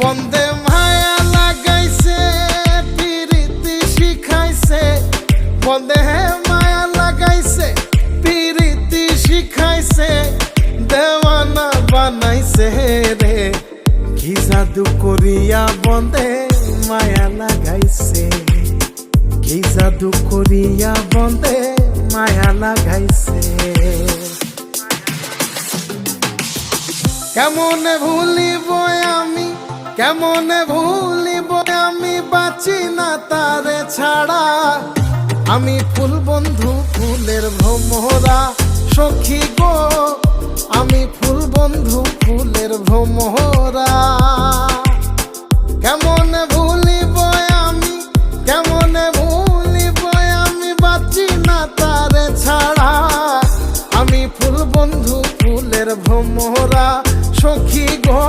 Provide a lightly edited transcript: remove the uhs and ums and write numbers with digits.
বন্দে মায়া লাগাইছে পিরিতি শিখাইছে, বন্দে মায়া লাগাইছে পিরিতি শিখাইছে, দেওয়ানা বানাইছে রে। কি জাদু করিয়া বন্দে মায়া লাগাইছে, কি জাদু করিয়া বন্দে মায়া লাগাইছে। কেমনে ভুলিব আমি, কেমনে ভুলিব আমি, বাঁচি না তারে ছাড়া। আমি ফুল বন্ধু ফুলের ভ্রমরা সখী গো, আমি ফুল বন্ধু ফুলের ভ্রমরা। কেমনে ভুলিব আমি, কেমনে ভুলিব আমি, বাঁচি না তারে ছাড়া। আমি ফুল বন্ধু ফুলের ভ্রমরা সখী গো।